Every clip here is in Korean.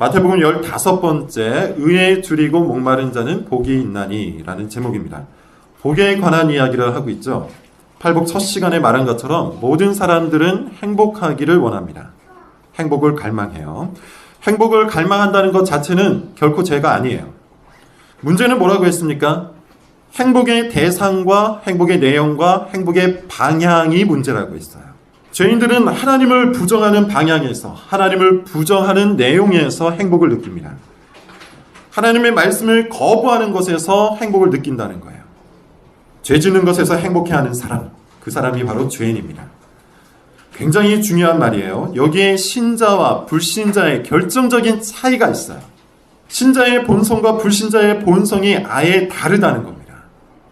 마태복음 15번째 의에 줄이고 목마른 자는 복이 있나니 라는 제목입니다. 복에 관한 이야기를 하고 있죠. 팔복 첫 시간에 말한 것처럼 모든 사람들은 행복하기를 원합니다. 행복을 갈망해요. 행복을 갈망한다는 것 자체는 결코 죄가 아니에요. 문제는 뭐라고 했습니까? 행복의 대상과 행복의 내용과 행복의 방향이 문제라고 했어요. 죄인들은 하나님을 부정하는 방향에서, 하나님을 부정하는 내용에서 행복을 느낍니다. 하나님의 말씀을 거부하는 것에서 행복을 느낀다는 거예요. 죄 짓는 것에서 행복해하는 사람, 그 사람이 바로 죄인입니다. 굉장히 중요한 말이에요. 여기에 신자와 불신자의 결정적인 차이가 있어요. 신자의 본성과 불신자의 본성이 아예 다르다는 겁니다.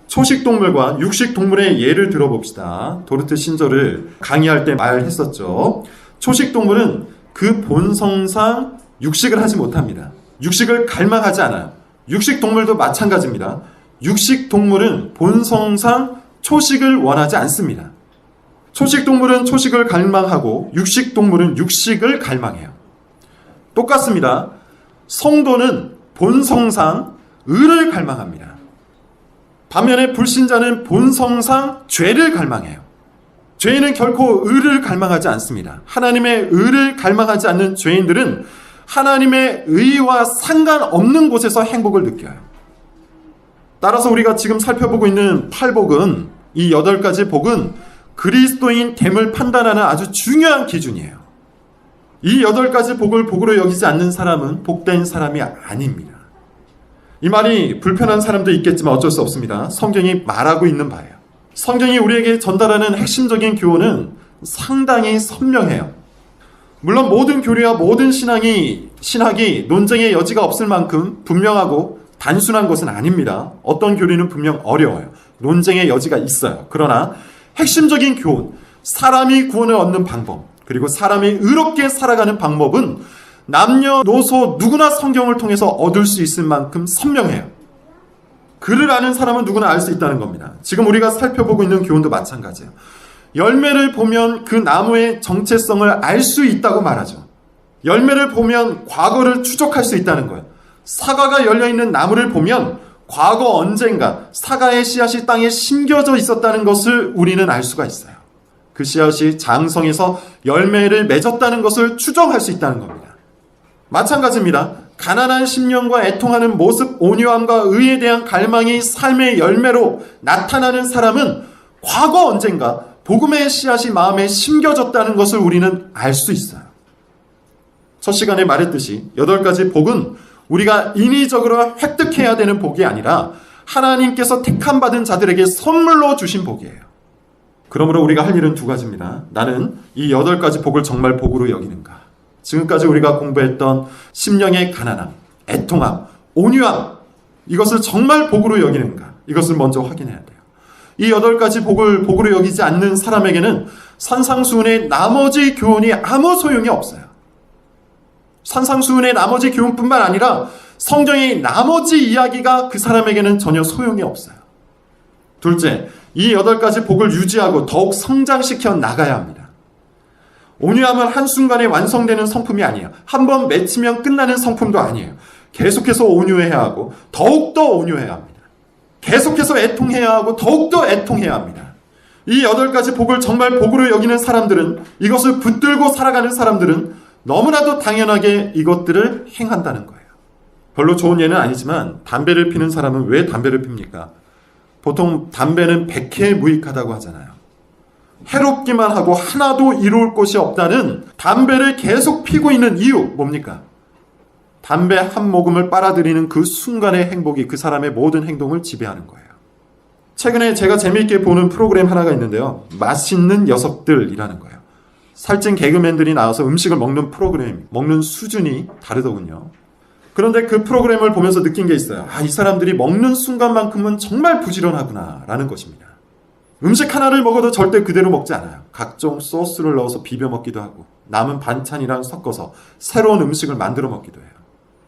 초식동물과 육식동물의 예를 들어봅시다. 도르트 신조를 강의할 때 말했었죠. 초식동물은 그 본성상 육식을 하지 못합니다. 육식을 갈망하지 않아요. 육식동물도 마찬가지입니다. 육식동물은 본성상 초식을 원하지 않습니다. 초식동물은 초식을 갈망하고 육식동물은 육식을 갈망해요. 똑같습니다. 성도는 본성상 의를 갈망합니다. 반면에 불신자는 본성상 죄를 갈망해요. 죄인은 결코 의를 갈망하지 않습니다. 하나님의 의를 갈망하지 않는 죄인들은 하나님의 의와 상관없는 곳에서 행복을 느껴요. 따라서 우리가 지금 살펴보고 있는 팔복은, 이 8가지 복은 그리스도인 됨을 판단하는 아주 중요한 기준이에요. 이 8가지 복을 복으로 여기지 않는 사람은 복된 사람이 아닙니다. 이 말이 불편한 사람도 있겠지만 어쩔 수 없습니다. 성경이 말하고 있는 바예요. 성경이 우리에게 전달하는 핵심적인 교훈은 상당히 선명해요. 물론 모든 교리와 모든 신학이 논쟁의 여지가 없을 만큼 분명하고 단순한 것은 아닙니다. 어떤 교리는 분명 어려워요. 논쟁의 여지가 있어요. 그러나 핵심적인 교훈, 사람이 구원을 얻는 방법, 그리고 사람이 의롭게 살아가는 방법은 남녀노소 누구나 성경을 통해서 얻을 수 있을 만큼 선명해요. 글을 아는 사람은 누구나 알 수 있다는 겁니다. 지금 우리가 살펴보고 있는 교훈도 마찬가지예요. 열매를 보면 그 나무의 정체성을 알 수 있다고 말하죠. 열매를 보면 과거를 추적할 수 있다는 거예요. 사과가 열려있는 나무를 보면 과거 언젠가 사과의 씨앗이 땅에 심겨져 있었다는 것을 우리는 알 수가 있어요. 그 씨앗이 장성해서 열매를 맺었다는 것을 추정할 수 있다는 겁니다. 마찬가지입니다. 가난한 심령과 애통하는 모습, 온유함과 의에 대한 갈망이 삶의 열매로 나타나는 사람은 과거 언젠가 복음의 씨앗이 마음에 심겨졌다는 것을 우리는 알 수 있어요. 첫 시간에 말했듯이 8가지 복은 우리가 인위적으로 획득해야 되는 복이 아니라 하나님께서 택함받은 자들에게 선물로 주신 복이에요. 그러므로 우리가 할 일은 2가지입니다. 나는 이 8가지 복을 정말 복으로 여기는가? 지금까지 우리가 공부했던 심령의 가난함, 애통함, 온유함, 이것을 정말 복으로 여기는가? 이것을 먼저 확인해야 돼요. 이 8가지 복을 복으로 여기지 않는 사람에게는 산상수훈의 나머지 교훈이 아무 소용이 없어요. 산상수훈의 나머지 교훈뿐만 아니라 성경의 나머지 이야기가 그 사람에게는 전혀 소용이 없어요. 둘째, 이 8가지 복을 유지하고 더욱 성장시켜 나가야 합니다. 온유함은 한순간에 완성되는 성품이 아니에요. 한번 맺히면 끝나는 성품도 아니에요. 계속해서 온유해야 하고 더욱더 온유해야 합니다. 계속해서 애통해야 하고 더욱더 애통해야 합니다. 이 8가지 복을 정말 복으로 여기는 사람들은, 이것을 붙들고 살아가는 사람들은 너무나도 당연하게 이것들을 행한다는 거예요. 별로 좋은 예는 아니지만 담배를 피는 사람은 왜 담배를 핍니까? 보통 담배는 백해무익하다고 하잖아요. 해롭기만 하고 하나도 이로울 것이 없다는 담배를 계속 피고 있는 이유 뭡니까? 담배 한 모금을 빨아들이는 그 순간의 행복이 그 사람의 모든 행동을 지배하는 거예요. 최근에 제가 재미있게 보는 프로그램 하나가 있는데요. 맛있는 녀석들이라는 거예요. 살찐 개그맨들이 나와서 음식을 먹는 프로그램, 먹는 수준이 다르더군요. 그런데 그 프로그램을 보면서 느낀 게 있어요. 이 사람들이 먹는 순간만큼은 정말 부지런하구나 라는 것입니다. 음식 하나를 먹어도 절대 그대로 먹지 않아요. 각종 소스를 넣어서 비벼 먹기도 하고 남은 반찬이랑 섞어서 새로운 음식을 만들어 먹기도 해요.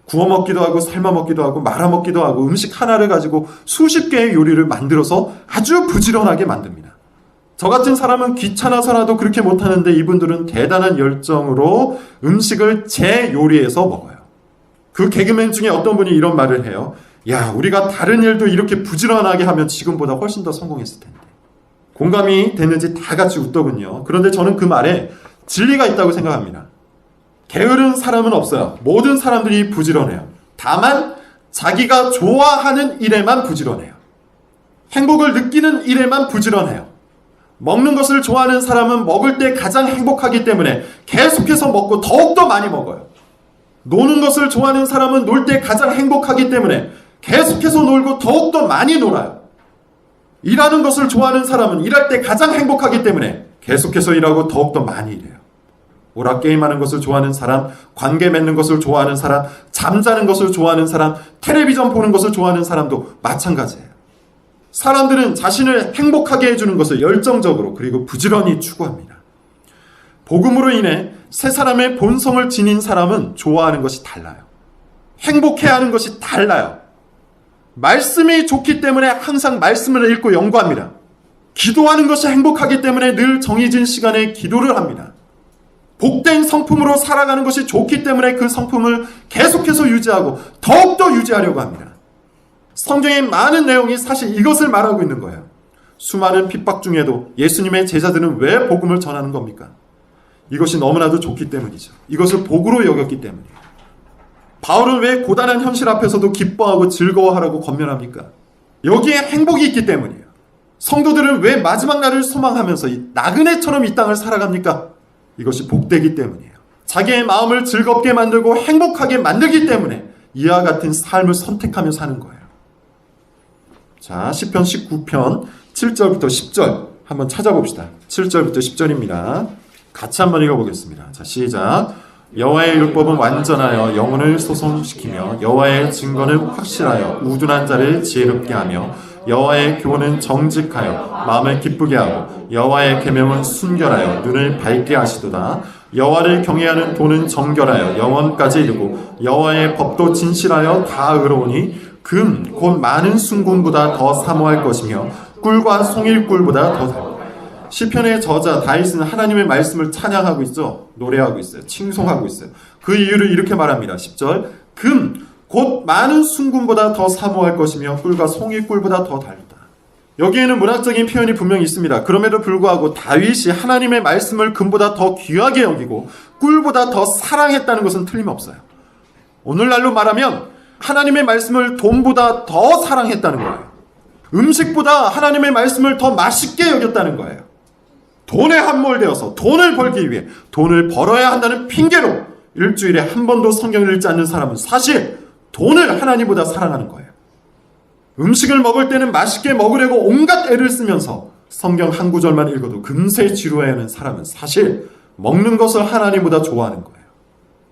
구워 먹기도 하고 삶아 먹기도 하고 말아 먹기도 하고 음식 하나를 가지고 수십 개의 요리를 만들어서 아주 부지런하게 만듭니다. 저 같은 사람은 귀찮아서라도 그렇게 못하는데 이분들은 대단한 열정으로 음식을 재요리해서 먹어요. 그 개그맨 중에 어떤 분이 이런 말을 해요. 야, 우리가 다른 일도 이렇게 부지런하게 하면 지금보다 훨씬 더 성공했을 텐데. 공감이 됐는지 다 같이 웃더군요. 그런데 저는 그 말에 진리가 있다고 생각합니다. 게으른 사람은 없어요. 모든 사람들이 부지런해요. 다만 자기가 좋아하는 일에만 부지런해요. 행복을 느끼는 일에만 부지런해요. 먹는 것을 좋아하는 사람은 먹을 때 가장 행복하기 때문에 계속해서 먹고 더욱더 많이 먹어요. 노는 것을 좋아하는 사람은 놀 때 가장 행복하기 때문에 계속해서 놀고 더욱더 많이 놀아요. 일하는 것을 좋아하는 사람은 일할 때 가장 행복하기 때문에 계속해서 일하고 더욱더 많이 일해요. 오락게임하는 것을 좋아하는 사람, 관계 맺는 것을 좋아하는 사람, 잠자는 것을 좋아하는 사람, 텔레비전 보는 것을 좋아하는 사람도 마찬가지예요. 사람들은 자신을 행복하게 해주는 것을 열정적으로 그리고 부지런히 추구합니다. 복음으로 인해 새 사람의 본성을 지닌 사람은 좋아하는 것이 달라요. 행복해하는 것이 달라요. 말씀이 좋기 때문에 항상 말씀을 읽고 연구합니다. 기도하는 것이 행복하기 때문에 늘 정해진 시간에 기도를 합니다. 복된 성품으로 살아가는 것이 좋기 때문에 그 성품을 계속해서 유지하고 더욱더 유지하려고 합니다. 성경의 많은 내용이 사실 이것을 말하고 있는 거예요. 수많은 핍박 중에도 예수님의 제자들은 왜 복음을 전하는 겁니까? 이것이 너무나도 좋기 때문이죠. 이것을 복으로 여겼기 때문이에요. 바울은 왜 고단한 현실 앞에서도 기뻐하고 즐거워하라고 권면합니까? 여기에 행복이 있기 때문이에요. 성도들은 왜 마지막 날을 소망하면서 이 나그네처럼 이 땅을 살아갑니까? 이것이 복되기 때문이에요. 자기의 마음을 즐겁게 만들고 행복하게 만들기 때문에 이와 같은 삶을 선택하며 사는 거예요. 자, 시편 19편 7절부터 10절 한번 찾아봅시다. 7절부터 10절입니다. 같이 한번 읽어보겠습니다. 자, 시작. 여호와의 율법은 완전하여 영혼을 소송시키며 여호와의 증거는 확실하여 우둔한 자를 지혜롭게 하며 여호와의 교훈은 정직하여 마음을 기쁘게 하고 여호와의 계명은 순결하여 눈을 밝게 하시도다. 여호와를 경외하는 도는 정결하여 영원까지 이르고 여호와의 법도 진실하여 다 의로우니 금 곧 많은 순금보다 더 사모할 것이며 꿀과 송일꿀보다 더 달다. 시편의 저자 다윗은 하나님의 말씀을 찬양하고 있죠. 노래하고 있어요. 칭송하고 있어요. 그 이유를 이렇게 말합니다. 10절 금 곧 많은 순금보다 더 사모할 것이며 꿀과 송이꿀보다 더 달다. 여기에는 문학적인 표현이 분명히 있습니다. 그럼에도 불구하고 다윗이 하나님의 말씀을 금보다 더 귀하게 여기고 꿀보다 더 사랑했다는 것은 틀림없어요. 오늘날로 말하면 하나님의 말씀을 돈보다 더 사랑했다는 거예요. 음식보다 하나님의 말씀을 더 맛있게 여겼다는 거예요. 돈에 함몰되어서 돈을 벌기 위해 돈을 벌어야 한다는 핑계로 일주일에 한 번도 성경을 읽지 않는 사람은 사실 돈을 하나님보다 사랑하는 거예요. 음식을 먹을 때는 맛있게 먹으려고 온갖 애를 쓰면서 성경 한 구절만 읽어도 금세 지루해야 하는 사람은 사실 먹는 것을 하나님보다 좋아하는 거예요.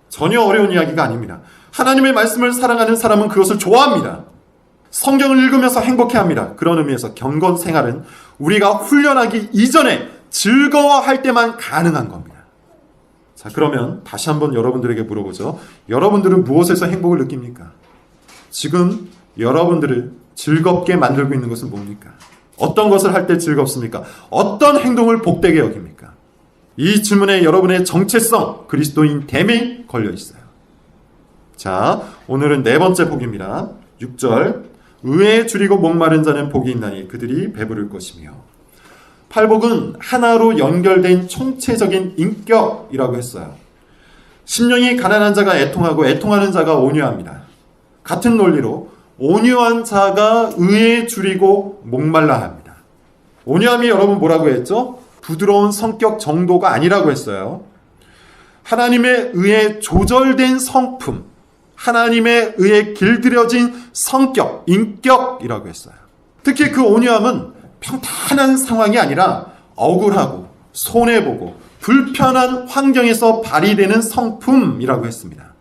전혀 어려운 이야기가 아닙니다. 하나님의 말씀을 사랑하는 사람은 그것을 좋아합니다. 성경을 읽으면서 행복해합니다. 그런 의미에서 경건 생활은 우리가 훈련하기 이전에 즐거워할 때만 가능한 겁니다. 자, 그러면 다시 한번 여러분들에게 물어보죠. 여러분들은 무엇에서 행복을 느낍니까? 지금 여러분들을 즐겁게 만들고 있는 것은 뭡니까? 어떤 것을 할 때 즐겁습니까? 어떤 행동을 복되게 여깁니까? 이 질문에 여러분의 정체성, 그리스도인됨이 걸려 있어요. 자, 오늘은 네 번째 복입니다. 6절 의에 줄이고 목마른 자는 복이 있나니 그들이 배부를 것이며. 팔복은 하나로 연결된 총체적인 인격이라고 했어요. 심령이 가난한 자가 애통하고 애통하는 자가 온유합니다. 같은 논리로 온유한 자가 의에 줄이고 목말라 합니다. 온유함이 여러분 뭐라고 했죠? 부드러운 성격 정도가 아니라고 했어요. 하나님의 의에 조절된 성품, 하나님의 의에 길들여진 성격, 인격이라고 했어요. 특히 그 온유함은 평탄한 상황이 아니라 억울하고 손해보고 불편한 환경에서 발휘되는 성품이라고 했습니다.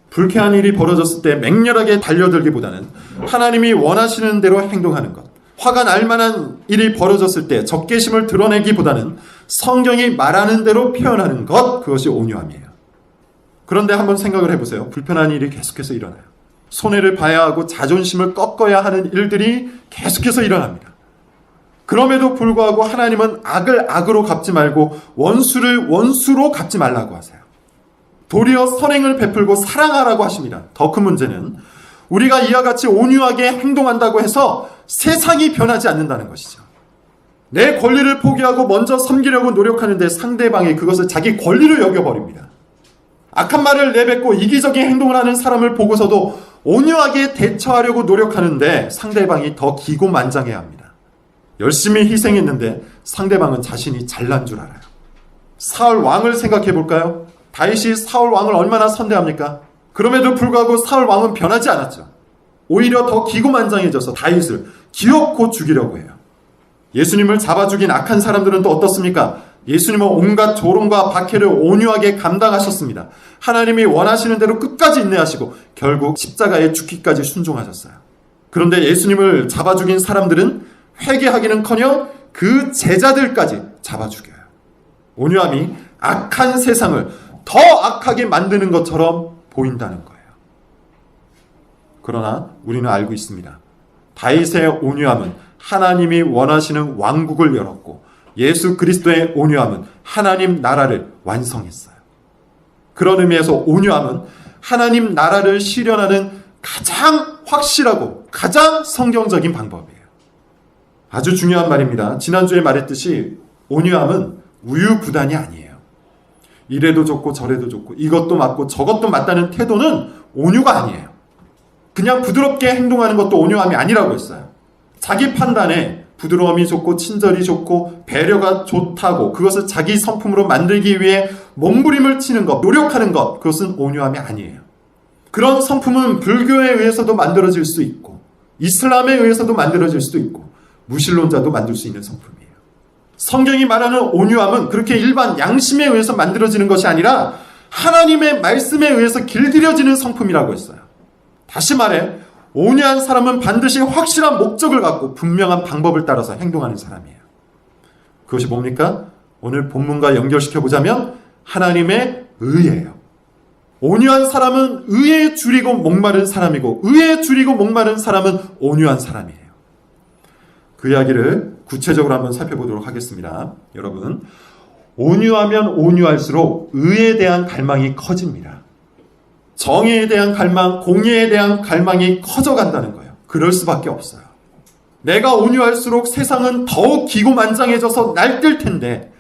불쾌한 일이 벌어졌을 때 맹렬하게 달려들기보다는 하나님이 원하시는 대로 행동하는 것, 화가 날 만한 일이 벌어졌을 때 적개심을 드러내기보다는 성경이 말하는 대로 표현하는 것, 그것이 온유함이에요. 그런데 한번 생각을 해보세요. 불편한 일이 계속해서 일어나요. 손해를 봐야 하고 자존심을 꺾어야 하는 일들이 계속해서 일어납니다. 그럼에도 불구하고 하나님은 악을 악으로 갚지 말고 원수를 원수로 갚지 말라고 하세요. 도리어 선행을 베풀고 사랑하라고 하십니다. 더 큰 문제는 우리가 이와 같이 온유하게 행동한다고 해서 세상이 변하지 않는다는 것이죠. 내 권리를 포기하고 먼저 섬기려고 노력하는데 상대방이 그것을 자기 권리로 여겨버립니다. 악한 말을 내뱉고 이기적인 행동을 하는 사람을 보고서도 온유하게 대처하려고 노력하는데 상대방이 더 기고만장해야 합니다. 열심히 희생했는데 상대방은 자신이 잘난 줄 알아요. 사울 왕을 생각해 볼까요? 다윗이 사울 왕을 얼마나 선대합니까? 그럼에도 불구하고 사울 왕은 변하지 않았죠. 오히려 더 기고만장해져서 다윗을 기어코 죽이려고 해요. 예수님을 잡아 죽인 악한 사람들은 또 어떻습니까? 예수님은 온갖 조롱과 박해를 온유하게 감당하셨습니다. 하나님이 원하시는 대로 끝까지 인내하시고 결국 십자가에 죽기까지 순종하셨어요. 그런데 예수님을 잡아 죽인 사람들은 회개하기는커녕 그 제자들까지 잡아 죽여요. 온유함이 악한 세상을 더 악하게 만드는 것처럼 보인다는 거예요. 그러나 우리는 알고 있습니다. 다윗의 온유함은 하나님이 원하시는 왕국을 열었고 예수 그리스도의 온유함은 하나님 나라를 완성했어요. 그런 의미에서 온유함은 하나님 나라를 실현하는 가장 확실하고 가장 성경적인 방법이에요. 아주 중요한 말입니다. 지난주에 말했듯이 온유함은 우유부단이 아니에요. 이래도 좋고 저래도 좋고 이것도 맞고 저것도 맞다는 태도는 온유가 아니에요. 그냥 부드럽게 행동하는 것도 온유함이 아니라고 했어요. 자기 판단에 부드러움이 좋고 친절이 좋고 배려가 좋다고 그것을 자기 성품으로 만들기 위해 몸부림을 치는 것, 노력하는 것, 그것은 온유함이 아니에요. 그런 성품은 불교에 의해서도 만들어질 수 있고 이슬람에 의해서도 만들어질 수도 있고 무신론자도 만들 수 있는 성품이에요. 성경이 말하는 온유함은 그렇게 일반 양심에 의해서 만들어지는 것이 아니라 하나님의 말씀에 의해서 길들여지는 성품이라고 했어요. 다시 말해 온유한 사람은 반드시 확실한 목적을 갖고 분명한 방법을 따라서 행동하는 사람이에요. 그것이 뭡니까? 오늘 본문과 연결시켜보자면 하나님의 의예요. 온유한 사람은 의에 줄이고 목마른 사람이고 의에 줄이고 목마른 사람은 온유한 사람이에요. 그 이야기를 구체적으로 한번 살펴보도록 하겠습니다. 여러분, 온유하면 온유할수록 의에 대한 갈망이 커집니다. 정의에 대한 갈망, 공의에 대한 갈망이 커져간다는 거예요. 그럴 수밖에 없어요. 내가 온유할수록 세상은 더욱 기고만장해져서 날뛸 텐데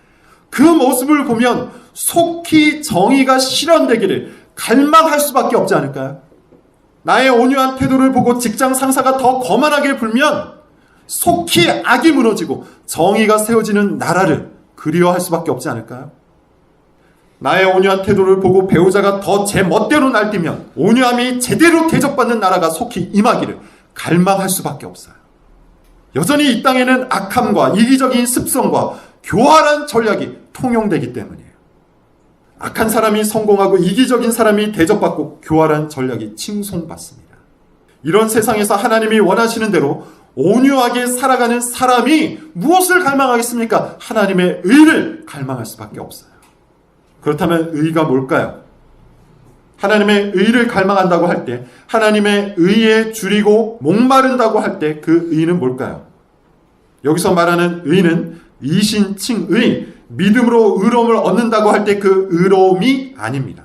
그 모습을 보면 속히 정의가 실현되기를 갈망할 수밖에 없지 않을까요? 나의 온유한 태도를 보고 직장 상사가 더 거만하게 굴면 속히 악이 무너지고 정의가 세워지는 나라를 그리워할 수밖에 없지 않을까요? 나의 온유한 태도를 보고 배우자가 더 제 멋대로 날뛰면 온유함이 제대로 대접받는 나라가 속히 임하기를 갈망할 수밖에 없어요. 여전히 이 땅에는 악함과 이기적인 습성과 교활한 전략이 통용되기 때문이에요. 악한 사람이 성공하고 이기적인 사람이 대접받고 교활한 전략이 칭송받습니다. 이런 세상에서 하나님이 원하시는 대로 온유하게 살아가는 사람이 무엇을 갈망하겠습니까? 하나님의 의를 갈망할 수밖에 없어요. 그렇다면 의가 뭘까요? 하나님의 의를 갈망한다고 할 때, 하나님의 의에 줄이고 목마른다고 할 때 그 의는 뭘까요? 여기서 말하는 의는 이신칭의, 믿음으로 의로움을 얻는다고 할 때 그 의로움이 아닙니다.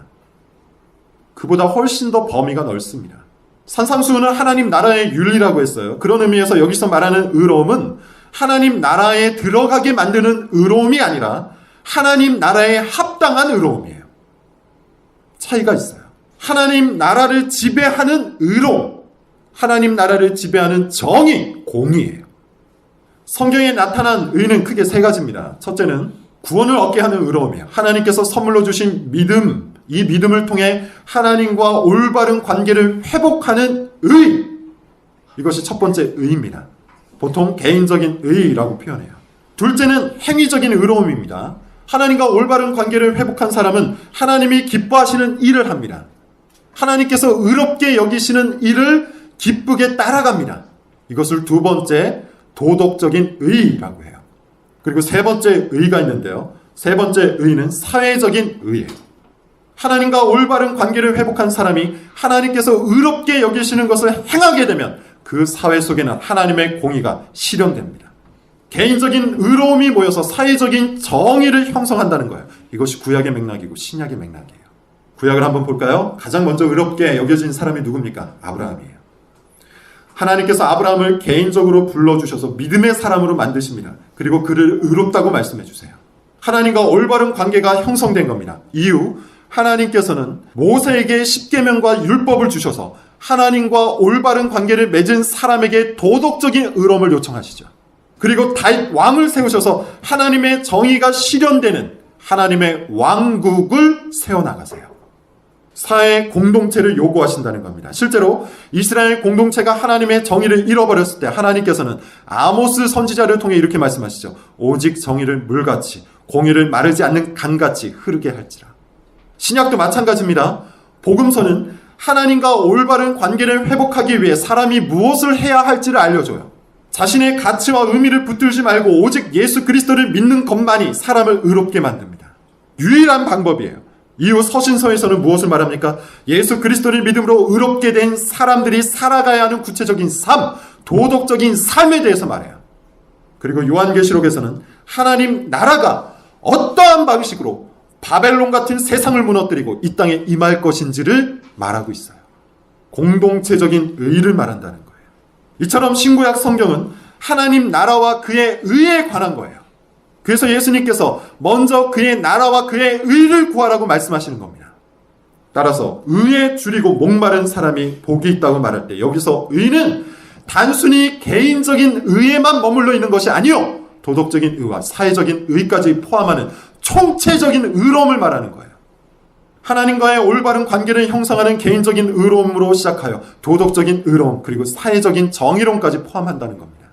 그보다 훨씬 더 범위가 넓습니다. 산상수훈은 하나님 나라의 윤리라고 했어요. 그런 의미에서 여기서 말하는 의로움은 하나님 나라에 들어가게 만드는 의로움이 아니라 하나님 나라에 합당한 의로움이에요. 차이가 있어요. 하나님 나라를 지배하는 의로움, 하나님 나라를 지배하는 정의, 공의예요. 성경에 나타난 의는 크게 세 가지입니다. 첫째는 구원을 얻게 하는 의로움이에요. 하나님께서 선물로 주신 믿음, 이 믿음을 통해 하나님과 올바른 관계를 회복하는 의, 이것이 첫 번째 의입니다. 보통 개인적인 의라고 표현해요. 둘째는 행위적인 의로움입니다. 하나님과 올바른 관계를 회복한 사람은 하나님이 기뻐하시는 일을 합니다. 하나님께서 의롭게 여기시는 일을 기쁘게 따라갑니다. 이것을 두 번째 도덕적인 의라고 해요. 그리고 세 번째 의가 있는데요. 세 번째 의는 사회적인 의예요. 하나님과 올바른 관계를 회복한 사람이 하나님께서 의롭게 여기시는 것을 행하게 되면 그 사회 속에는 하나님의 공의가 실현됩니다. 개인적인 의로움이 모여서 사회적인 정의를 형성한다는 거예요. 이것이 구약의 맥락이고 신약의 맥락이에요. 구약을 한번 볼까요? 가장 먼저 의롭게 여겨진 사람이 누굽니까? 아브라함이에요. 하나님께서 아브라함을 개인적으로 불러주셔서 믿음의 사람으로 만드십니다. 그리고 그를 의롭다고 말씀해 주세요. 하나님과 올바른 관계가 형성된 겁니다. 이후 하나님께서는 모세에게 십계명과 율법을 주셔서 하나님과 올바른 관계를 맺은 사람에게 도덕적인 의로움을 요청하시죠. 그리고 다윗 왕을 세우셔서 하나님의 정의가 실현되는 하나님의 왕국을 세워나가세요. 사회 공동체를 요구하신다는 겁니다. 실제로 이스라엘 공동체가 하나님의 정의를 잃어버렸을 때 하나님께서는 아모스 선지자를 통해 이렇게 말씀하시죠. 오직 정의를 물같이 공의를 마르지 않는 강같이 흐르게 할지라. 신약도 마찬가지입니다. 복음서는 하나님과 올바른 관계를 회복하기 위해 사람이 무엇을 해야 할지를 알려줘요. 자신의 가치와 의미를 붙들지 말고 오직 예수 그리스도를 믿는 것만이 사람을 의롭게 만듭니다. 유일한 방법이에요. 이후 서신서에서는 무엇을 말합니까? 예수 그리스도를 믿음으로 의롭게 된 사람들이 살아가야 하는 구체적인 삶, 도덕적인 삶에 대해서 말해요. 그리고 요한계시록에서는 하나님 나라가 어떠한 방식으로 바벨론 같은 세상을 무너뜨리고 이 땅에 임할 것인지를 말하고 있어요. 공동체적인 의를 말한다는 거예요. 이처럼 신구약 성경은 하나님 나라와 그의 의에 관한 거예요. 그래서 예수님께서 먼저 그의 나라와 그의 의를 구하라고 말씀하시는 겁니다. 따라서 의에 줄이고 목마른 사람이 복이 있다고 말할 때 여기서 의는 단순히 개인적인 의에만 머물러 있는 것이 아니요, 도덕적인 의와 사회적인 의까지 포함하는 총체적인 의로움을 말하는 거예요. 하나님과의 올바른 관계를 형성하는 개인적인 의로움으로 시작하여 도덕적인 의로움 그리고 사회적인 정의로움까지 포함한다는 겁니다.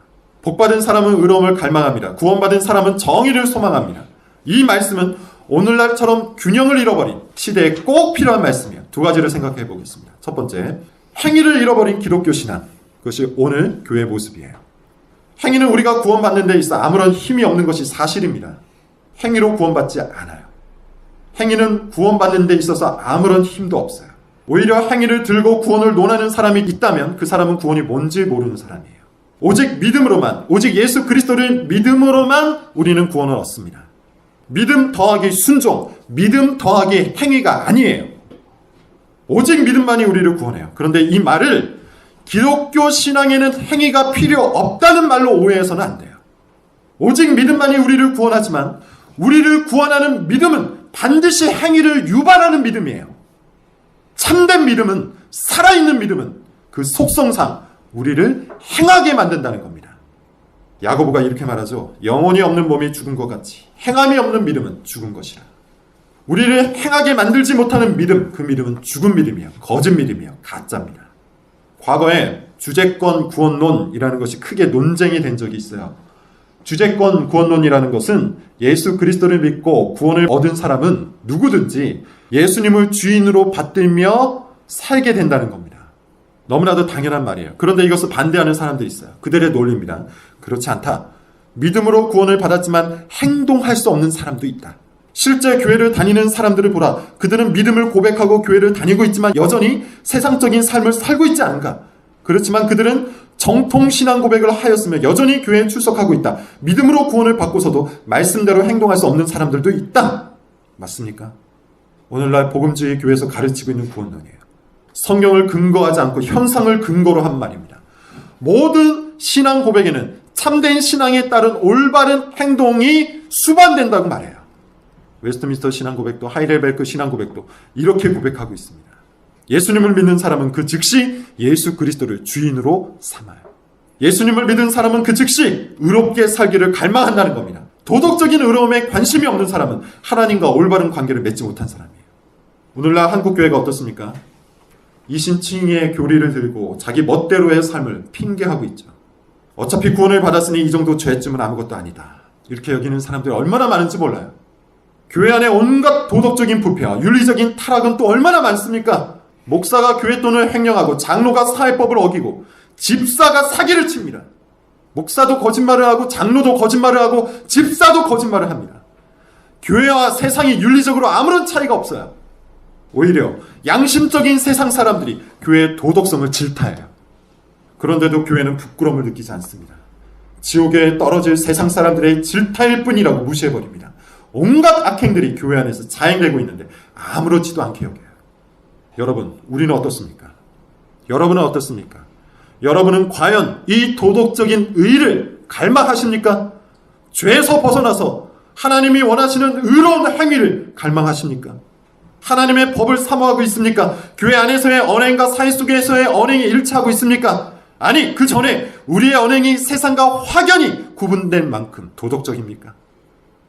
복받은 사람은 의로움을 갈망합니다. 구원받은 사람은 정의를 소망합니다. 이 말씀은 오늘날처럼 균형을 잃어버린 시대에 꼭 필요한 말씀이에요. 두 가지를 생각해 보겠습니다. 첫 번째, 행위를 잃어버린 기독교 신앙. 그것이 오늘 교회의 모습이에요. 행위는 우리가 구원받는 데 있어 아무런 힘이 없는 것이 사실입니다. 행위로 구원받지 않아요. 행위는 구원받는 데 있어서 아무런 힘도 없어요. 오히려 행위를 들고 구원을 논하는 사람이 있다면 그 사람은 구원이 뭔지 모르는 사람이에요. 오직 믿음으로만, 오직 예수 그리스도를 믿음으로만 우리는 구원을 얻습니다. 믿음 더하기 순종, 믿음 더하기 행위가 아니에요. 오직 믿음만이 우리를 구원해요. 그런데 이 말을 기독교 신앙에는 행위가 필요 없다는 말로 오해해서는 안 돼요. 오직 믿음만이 우리를 구원하지만 우리를 구원하는 믿음은 반드시 행위를 유발하는 믿음이에요. 참된 믿음은, 살아있는 믿음은 그 속성상 우리를 행하게 만든다는 겁니다. 야고보가 이렇게 말하죠. 영혼이 없는 몸이 죽은 것 같이 행함이 없는 믿음은 죽은 것이라. 우리를 행하게 만들지 못하는 믿음, 그 믿음은 죽은 믿음이에요. 거짓 믿음이에요. 가짜입니다. 과거에 주제권 구원론이라는 것이 크게 논쟁이 된 적이 있어요. 주제권 구원론이라는 것은 예수 그리스도를 믿고 구원을 얻은 사람은 누구든지 예수님을 주인으로 받들며 살게 된다는 겁니다. 너무나도 당연한 말이에요. 그런데 이것을 반대하는 사람들이 있어요. 그들의 논리입니다. 그렇지 않다. 믿음으로 구원을 받았지만 행동할 수 없는 사람도 있다. 실제 교회를 다니는 사람들을 보라. 그들은 믿음을 고백하고 교회를 다니고 있지만 여전히 세상적인 삶을 살고 있지 않은가? 그렇지만 그들은 정통 신앙 고백을 하였으며 여전히 교회에 출석하고 있다. 믿음으로 구원을 받고서도 말씀대로 행동할 수 없는 사람들도 있다. 맞습니까? 오늘날 복음주의 교회에서 가르치고 있는 구원론이에요. 성경을 근거하지 않고 현상을 근거로 한 말입니다. 모든 신앙 고백에는 참된 신앙에 따른 올바른 행동이 수반된다고 말해요. 웨스트민스터 신앙 고백도 하이델베르크 신앙 고백도 이렇게 고백하고 있습니다. 예수님을 믿는 사람은 그 즉시 예수 그리스도를 주인으로 삼아요. 예수님을 믿은 사람은 그 즉시 의롭게 살기를 갈망한다는 겁니다. 도덕적인 의로움에 관심이 없는 사람은 하나님과 올바른 관계를 맺지 못한 사람이에요. 오늘날 한국교회가 어떻습니까? 이신칭의의 교리를 들고 자기 멋대로의 삶을 핑계하고 있죠. 어차피 구원을 받았으니 이 정도 죄쯤은 아무것도 아니다. 이렇게 여기는 사람들이 얼마나 많은지 몰라요. 교회 안에 온갖 도덕적인 부패와 윤리적인 타락은 또 얼마나 많습니까? 목사가 교회 돈을 횡령하고 장로가 사회법을 어기고 집사가 사기를 칩니다. 목사도 거짓말을 하고 장로도 거짓말을 하고 집사도 거짓말을 합니다. 교회와 세상이 윤리적으로 아무런 차이가 없어요. 오히려 양심적인 세상 사람들이 교회의 도덕성을 질타해요. 그런데도 교회는 부끄러움을 느끼지 않습니다. 지옥에 떨어질 세상 사람들의 질타일 뿐이라고 무시해버립니다. 온갖 악행들이 교회 안에서 자행되고 있는데 아무렇지도 않게 여겨요. 여러분, 우리는 어떻습니까? 여러분은 어떻습니까? 여러분은 과연 이 도덕적인 의를 갈망하십니까? 죄에서 벗어나서 하나님이 원하시는 의로운 행위를 갈망하십니까? 하나님의 법을 사모하고 있습니까? 교회 안에서의 언행과 사회 속에서의 언행이 일치하고 있습니까? 아니, 그 전에 우리의 언행이 세상과 확연히 구분된 만큼 도덕적입니까?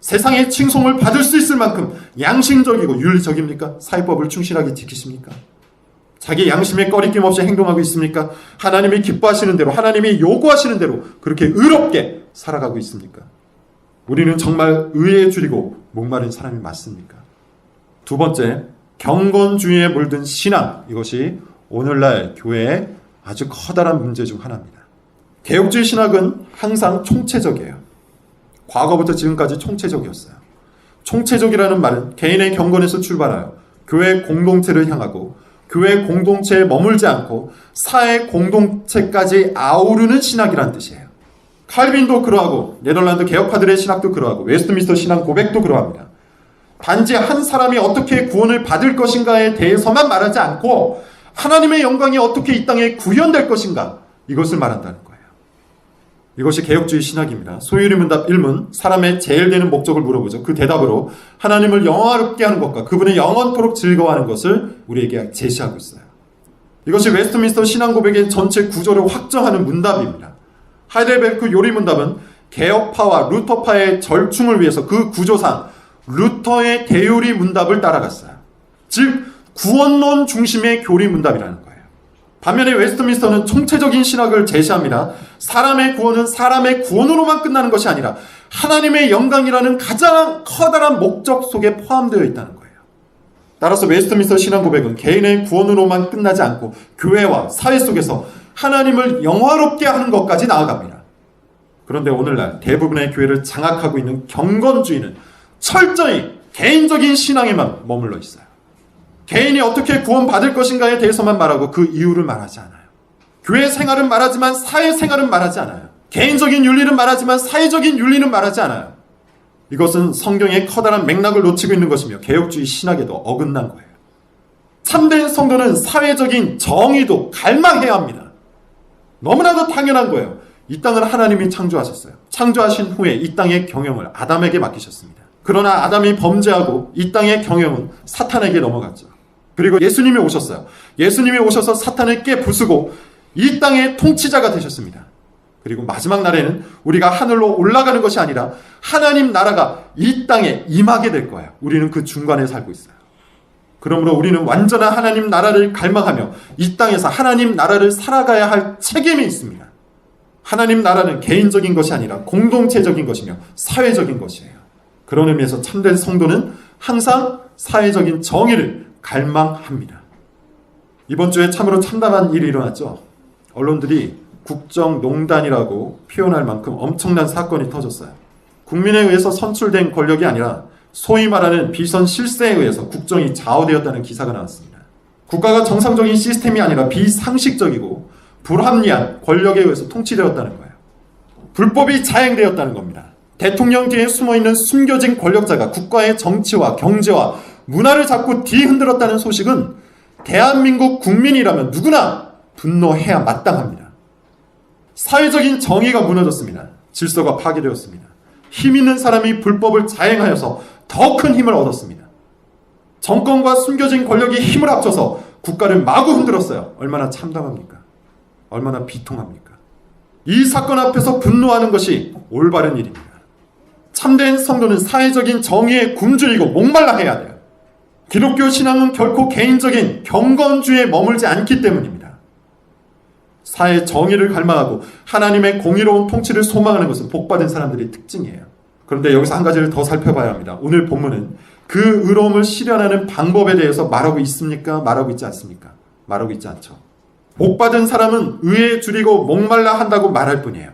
세상의 칭송을 받을 수 있을 만큼 양심적이고 윤리적입니까? 사회법을 충실하게 지키십니까? 자기 양심에 꺼리낌 없이 행동하고 있습니까? 하나님이 기뻐하시는 대로, 하나님이 요구하시는 대로 그렇게 의롭게 살아가고 있습니까? 우리는 정말 의에 줄이고 목마른 사람이 맞습니까? 두 번째, 경건주의에 물든 신앙. 이것이 오늘날 교회의 아주 커다란 문제 중 하나입니다. 개혁주의 신학은 항상 총체적이에요. 과거부터 지금까지 총체적이었어요. 총체적이라는 말은 개인의 경건에서 출발하여 교회 공동체를 향하고 교회 공동체에 머물지 않고 사회 공동체까지 아우르는 신학이란 뜻이에요. 칼빈도 그러하고 네덜란드 개혁파들의 신학도 그러하고 웨스트민스터 신앙 고백도 그러합니다. 단지 한 사람이 어떻게 구원을 받을 것인가에 대해서만 말하지 않고 하나님의 영광이 어떻게 이 땅에 구현될 것인가, 이것을 말한다는 거예요. 이것이 개혁주의 신학입니다. 소유리 문답 1문, 사람의 제일 되는 목적을 물어보죠. 그 대답으로 하나님을 영화롭게 하는 것과 그분을 영원토록 즐거워하는 것을 우리에게 제시하고 있어요. 이것이 웨스트민스터 신앙 고백의 전체 구조를 확정하는 문답입니다. 하이델베르크 요리 문답은 개혁파와 루터파의 절충을 위해서 그 구조상 루터의 대요리 문답을 따라갔어요. 즉 구원론 중심의 교리 문답이라는 거예요. 반면에 웨스트민스터는 총체적인 신학을 제시합니다. 사람의 구원은 사람의 구원으로만 끝나는 것이 아니라 하나님의 영광이라는 가장 커다란 목적 속에 포함되어 있다는 거예요. 따라서 웨스트민스터 신앙 고백은 개인의 구원으로만 끝나지 않고 교회와 사회 속에서 하나님을 영화롭게 하는 것까지 나아갑니다. 그런데 오늘날 대부분의 교회를 장악하고 있는 경건주의는 철저히 개인적인 신앙에만 머물러 있어요. 개인이 어떻게 구원받을 것인가에 대해서만 말하고 그 이유를 말하지 않아요. 교회 생활은 말하지만 사회 생활은 말하지 않아요. 개인적인 윤리는 말하지만 사회적인 윤리는 말하지 않아요. 이것은 성경의 커다란 맥락을 놓치고 있는 것이며 개혁주의 신학에도 어긋난 거예요. 참된 성도는 사회적인 정의도 갈망해야 합니다. 너무나도 당연한 거예요. 이 땅을 하나님이 창조하셨어요. 창조하신 후에 이 땅의 경영을 아담에게 맡기셨습니다. 그러나 아담이 범죄하고 이 땅의 경영은 사탄에게 넘어갔죠. 그리고 예수님이 오셨어요. 예수님이 오셔서 사탄을 깨부수고 이 땅의 통치자가 되셨습니다. 그리고 마지막 날에는 우리가 하늘로 올라가는 것이 아니라 하나님 나라가 이 땅에 임하게 될 거예요. 우리는 그 중간에 살고 있어요. 그러므로 우리는 완전한 하나님 나라를 갈망하며 이 땅에서 하나님 나라를 살아가야 할 책임이 있습니다. 하나님 나라는 개인적인 것이 아니라 공동체적인 것이며 사회적인 것이에요. 그런 의미에서 참된 성도는 항상 사회적인 정의를 갈망합니다. 이번 주에 참으로 참담한 일이 일어났죠. 언론들이 국정농단이라고 표현할 만큼 엄청난 사건이 터졌어요. 국민에 의해서 선출된 권력이 아니라 소위 말하는 비선 실세에 의해서 국정이 좌우되었다는 기사가 나왔습니다. 국가가 정상적인 시스템이 아니라 비상식적이고 불합리한 권력에 의해서 통치되었다는 거예요. 불법이 자행되었다는 겁니다. 대통령 뒤에 숨어있는 숨겨진 권력자가 국가의 정치와 경제와 문화를 자꾸 뒤흔들었다는 소식은 대한민국 국민이라면 누구나 분노해야 마땅합니다. 사회적인 정의가 무너졌습니다. 질서가 파괴되었습니다. 힘 있는 사람이 불법을 자행하여서 더 큰 힘을 얻었습니다. 정권과 숨겨진 권력이 힘을 합쳐서 국가를 마구 흔들었어요. 얼마나 참담합니까? 얼마나 비통합니까? 이 사건 앞에서 분노하는 것이 올바른 일입니다. 참된 성도는 사회적인 정의에 굶주리고 목말라 해야 돼요. 기독교 신앙은 결코 개인적인 경건주의에 머물지 않기 때문입니다. 사회 정의를 갈망하고 하나님의 공의로운 통치를 소망하는 것은 복받은 사람들의 특징이에요. 그런데 여기서 한 가지를 더 살펴봐야 합니다. 오늘 본문은 그 의로움을 실현하는 방법에 대해서 말하고 있습니까? 말하고 있지 않습니까? 말하고 있지 않죠. 복받은 사람은 의에 줄이고 목말라 한다고 말할 뿐이에요.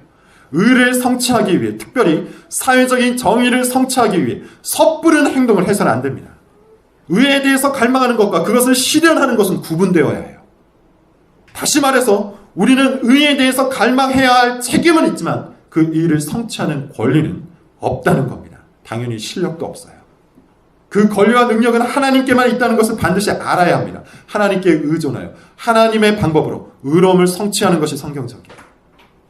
의를 성취하기 위해, 특별히 사회적인 정의를 성취하기 위해 섣부른 행동을 해서는 안 됩니다. 의에 대해서 갈망하는 것과 그것을 실현하는 것은 구분되어야 해요. 다시 말해서 우리는 의에 대해서 갈망해야 할 책임은 있지만 그 의를 성취하는 권리는 없다는 겁니다. 당연히 실력도 없어요. 그 권리와 능력은 하나님께만 있다는 것을 반드시 알아야 합니다. 하나님께 의존하여 하나님의 방법으로 의로움을 성취하는 것이 성경적이에요.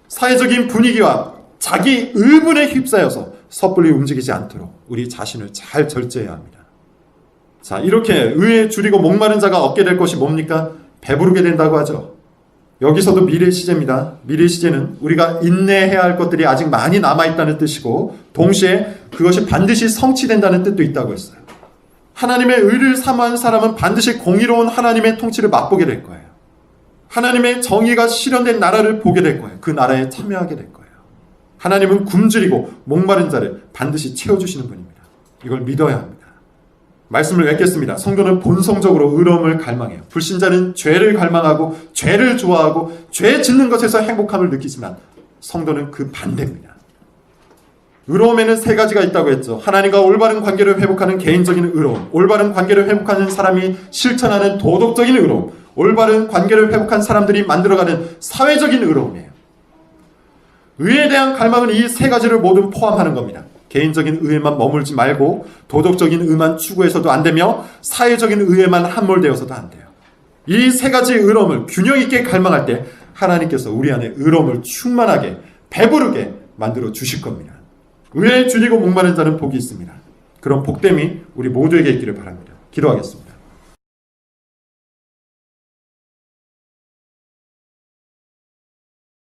사회적인 분위기와 자기 의분에 휩싸여서 섣불리 움직이지 않도록 우리 자신을 잘 절제해야 합니다. 자, 이렇게 의에 줄이고 목마른 자가 얻게 될 것이 뭡니까? 배부르게 된다고 하죠. 여기서도 미래 시제입니다. 미래 시제는 우리가 인내해야 할 것들이 아직 많이 남아있다는 뜻이고, 동시에 그것이 반드시 성취된다는 뜻도 있다고 했어요. 하나님의 의를 사모하는 사람은 반드시 공의로운 하나님의 통치를 맛보게 될 거예요. 하나님의 정의가 실현된 나라를 보게 될 거예요. 그 나라에 참여하게 될 거예요. 하나님은 굶주리고 목마른 자를 반드시 채워주시는 분입니다. 이걸 믿어야 합니다. 말씀을 맺겠습니다. 성도는 본성적으로 의로움을 갈망해요. 불신자는 죄를 갈망하고 죄를 좋아하고 죄 짓는 것에서 행복함을 느끼지만 성도는 그 반대입니다. 의로움에는 세 가지가 있다고 했죠. 하나님과 올바른 관계를 회복하는 개인적인 의로움, 올바른 관계를 회복하는 사람이 실천하는 도덕적인 의로움, 올바른 관계를 회복한 사람들이 만들어가는 사회적인 의로움이에요. 의에 대한 갈망은 이 세 가지를 모두 포함하는 겁니다. 개인적인 의에만 머물지 말고 도덕적인 의만 추구해서도 안 되며 사회적인 의에만 함몰되어서도 안 돼요. 이 세 가지 의로움을 균형 있게 갈망할 때 하나님께서 우리 안에 의로움을 충만하게 배부르게 만들어 주실 겁니다. 의에 줄이고 목마른 자는 복이 있습니다. 그런 복됨이 우리 모두에게 있기를 바랍니다. 기도하겠습니다.